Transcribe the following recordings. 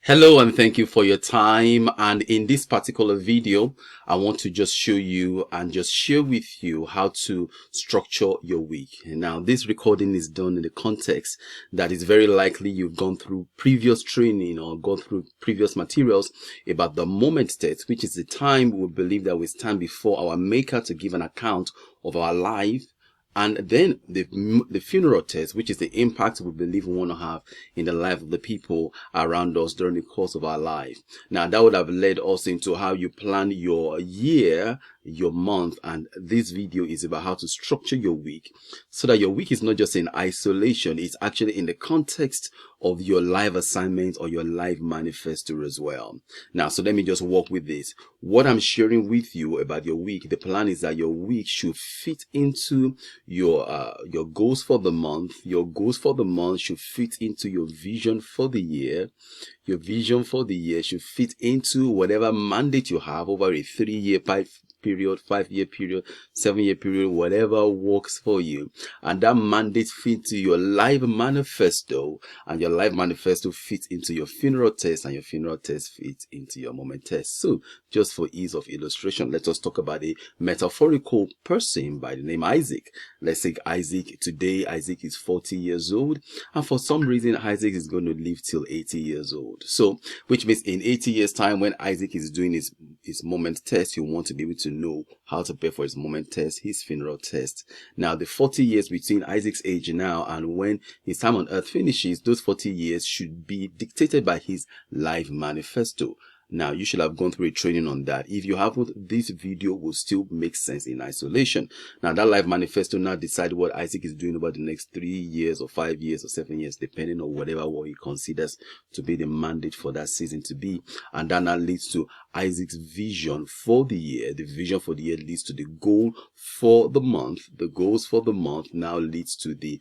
Hello and thank you for your time. And in this particular video, I want to just show you and just share with you how to structure your week. And now this recording is done in the context that is very likely you've gone through previous training or gone through previous materials about the moment test, which is the time we believe that we stand before our maker to give an account of our life. And then the funeral test, which is the impact we believe we want to have in the life of the people around us during the course of our life. Now, that would have led us into how you plan your year, your month, and this video is about how to structure your week so that your week is not just in isolation, it's actually in the context of your life assignment or your life manifesto as well. Now, so let me just walk with this. What I'm sharing with you about your week, the plan is that your week should fit into your goals for the month. Your goals for the month should fit into your vision for the year. Your vision for the year should fit into whatever mandate you have over a 3-year period, 5-year period, 7-year period, whatever works for you. And that mandate fits to your life manifesto, and your life manifesto fits into your funeral test, and your funeral test fits into your moment test. So just for ease of illustration, let us talk about a metaphorical person by the name Isaac. Let's take Isaac. Today, Isaac is 40 years old, and for some reason, Isaac is going to live till 80 years old. So, which means in 80 years time, when Isaac is doing his moment test, you want to be able to know how to prepare for his moment test, his funeral test. Now, the 40 years between Isaac's age now and when his time on earth finishes, those 40 years should be dictated by his life manifesto. Now, you should have gone through a training on that. If you haven't, this video will still make sense in isolation. Now, that life manifesto now decide what Isaac is doing about the next 3 years or 5 years or 7 years, depending on whatever what he considers to be the mandate for that season to be. And that now leads to Isaac's vision for the year. The vision for the year leads to the goal for the month. The goals for the month now leads to the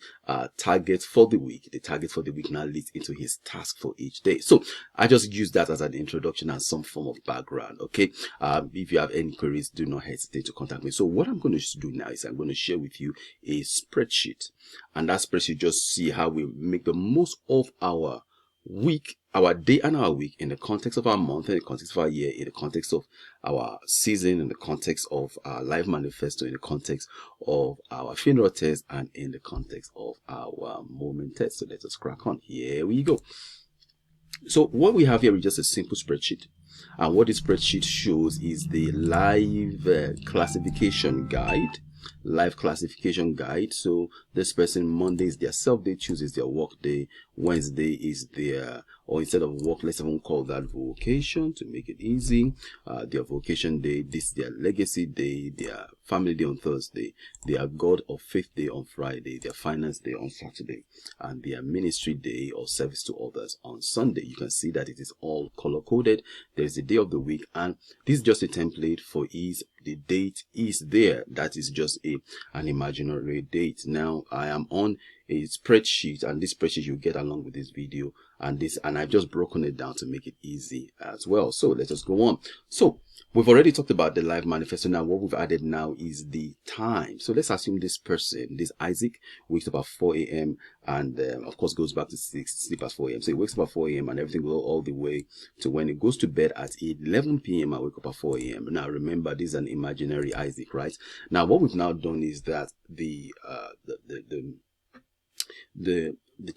target for the week. The target for the week now leads into his task for each day. So I just use that as an introduction and some form of background. Okay. If you have any queries, do not hesitate to contact me. So what I'm going to do now is I'm going to share with you a spreadsheet, and that spreadsheet just see how we make the most of our week, our day and our week in the context of our month, in the context of our year, in the context of our season, in the context of our life manifesto, in the context of our funeral test, and in the context of our moment test. So let us crack on. Here we go. So what we have here is just a simple spreadsheet. And what this spreadsheet shows is the live classification guide. Life classification guide. So this person, Monday is their self day, Tuesday is their work day, Wednesday is their, or instead of work, let's even call that vocation to make it easy. Their vocation day, this is their legacy day, their family day on Thursday, their God of faith day on Friday, their finance day on Saturday, and their ministry day or service to others on Sunday. You can see that it is all color coded. There's the day of the week, and this is just a template for ease. The date is there. That is just an imaginary date. Now I am on a spreadsheet, and this spreadsheet you get along with this video, and I've just broken it down to make it easy as well. So let's just go on. So we've already talked about the life manifesto. Now what we've added now is the time. So let's assume this person, this Isaac, wakes up at 4 a.m. and of course goes back to sleep at 4 a.m. So he wakes up at 4 a.m. and everything goes all the way to when he goes to bed at 11 p.m. and wake up at 4 a.m. Now remember, this is an imaginary Isaac, right? Now what we've now done is that the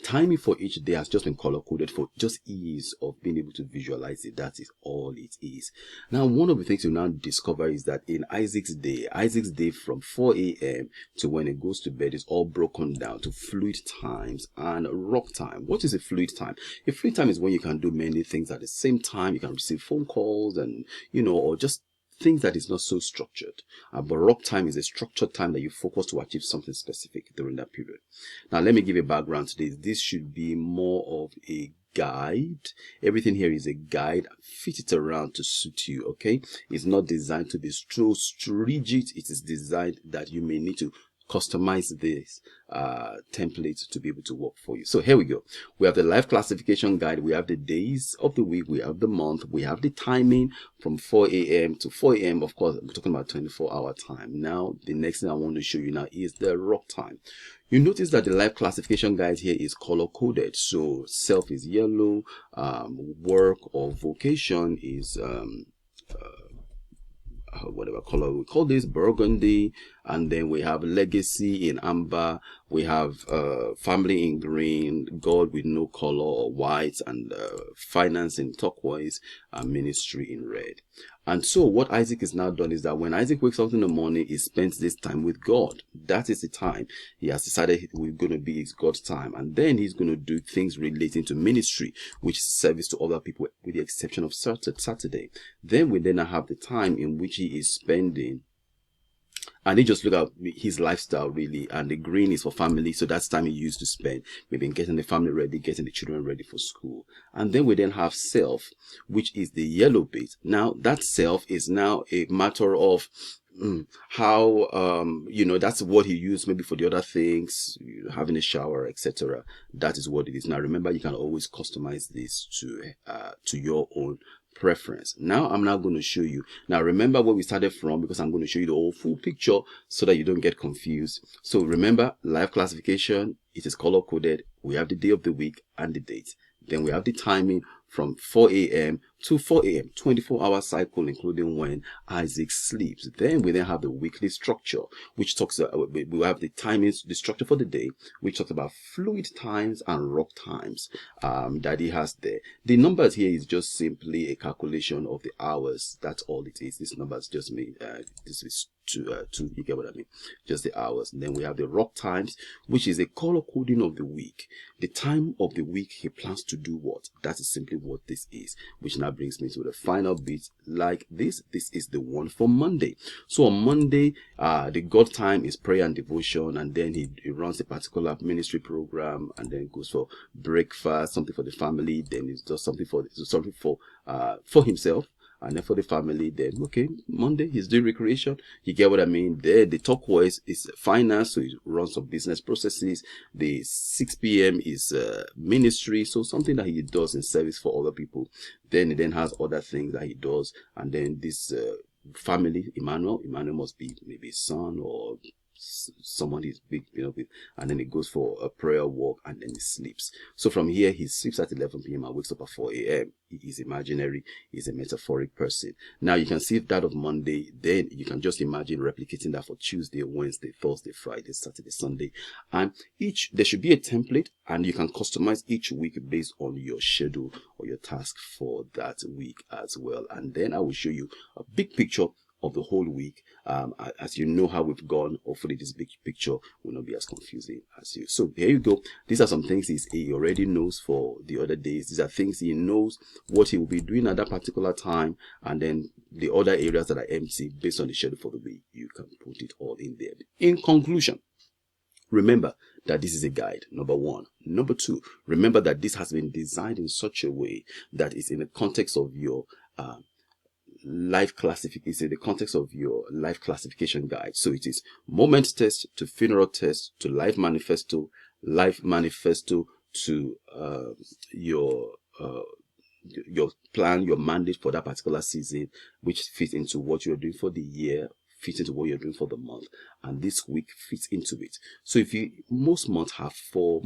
timing for each day has just been color coded for just ease of being able to visualize it. That is all it is. Now, one of the things you now discover is that in Isaac's day from 4 a.m. to when it goes to bed is all broken down to fluid times and rock time. What is a fluid time? A fluid time is when you can do many things at the same time. You can receive phone calls and, or just things that is not so structured. But rock time is a structured time that you focus to achieve something specific during that period. Now, let me give a background to this. This should be more of a guide. Everything here is a guide. Fit it around to suit you, okay? It's not designed to be so rigid. It is designed that you may need to customize this template to be able to work for you. So here we go. We have the life classification guide. We have the days of the week. We have the month. We have the timing from 4 a.m. to 4 a.m. Of course, we're talking about 24-hour time. Now, the next thing I want to show you now is the rock time. You notice that the life classification guide here is color coded. So self is yellow, work or vocation is whatever color we call this, burgundy, and then we have legacy in amber, we have family in green, God with no color or white, and finance in turquoise, and ministry in red. And so what Isaac is now done is that when Isaac wakes up in the morning, he spends this time with God. That is the time he has decided we're going to be his God's time. And then he's going to do things relating to ministry, which is service to other people, with the exception of Saturday. Then we then have the time in which he is spending, and they just look at his lifestyle really, and the green is for family, so that's time he used to spend maybe getting the family ready, getting the children ready for school. And then we then have self, which is the yellow bit. Now that self is now a matter of how that's what he used maybe for the other things, having a shower, etc. That is what it is. Now remember, you can always customize this to your own preference. Now I'm now going to show you. Now remember where we started from, because I'm going to show you the whole full picture so that you don't get confused. So remember, life classification, it is color coded. We have the day of the week and the date. Then we have the timing from 4 a.m. to 4 a.m., 24-hour cycle, including when Isaac sleeps. Then we then have the weekly structure, which talks we have the timings, the structure for the day, which talks about fluid times and rock times that he has there. The numbers here is just simply a calculation of the hours. That's all it is. This numbers just mean this is two, you get what I mean, just the hours. And then we have the rock times, which is a color coding of the week, the time of the week he plans to do what. That is simply what this is, which now brings me to the final bit. Like this is the one for Monday. So on Monday, the God time is prayer and devotion, and then he runs a particular ministry program, and then goes for breakfast, something for the family, then he does something for himself, and then for the family. Then okay, Monday he's doing recreation, you get what I mean. There the turquoise is finance, so he runs some business processes. The 6 p.m. is ministry, so something that he does in service for other people. Then he then has other things that he does, and then this family, Emmanuel must be maybe son or someone he's big, with, and then he goes for a prayer walk, and then he sleeps. So from here, he sleeps at 11 p.m. and wakes up at 4 a.m. He is imaginary, he's a metaphoric person. Now you can see that of Monday, then you can just imagine replicating that for Tuesday, Wednesday, Thursday, Friday, Saturday, Sunday, and there should be a template, and you can customize each week based on your schedule or your task for that week as well. And then I will show you a big picture of the whole week. As you know how we've gone, hopefully this big picture will not be as confusing as you. So here you go. These are some things he already knows for the other days. These are things he knows what he will be doing at that particular time, and then the other areas that are empty based on the schedule for the week, you can put it all in there. In conclusion, remember that this is a guide, number one. Number two, remember that this has been designed in such a way that it's in the context of your life classification, is in the context of your life classification guide. So it is moment test to funeral test to life manifesto to your plan, your mandate for that particular season, which fits into what you're doing for the year, fits into what you're doing for the month, and this week fits into it. So if most months has 4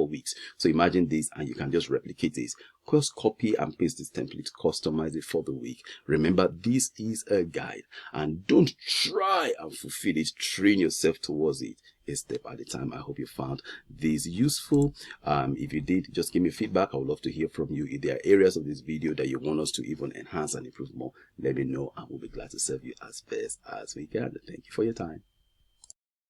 weeks. So imagine this, and you can just replicate this. Just copy and paste this template, customize it for the week. Remember, this is a guide, and don't try and fulfill it. Train yourself towards it, a step at a time. I hope you found this useful. If you did, just give me feedback. I would love to hear from you. If there are areas of this video that you want us to even enhance and improve more, let me know, and we'll be glad to serve you as best as we can. Thank you for your time.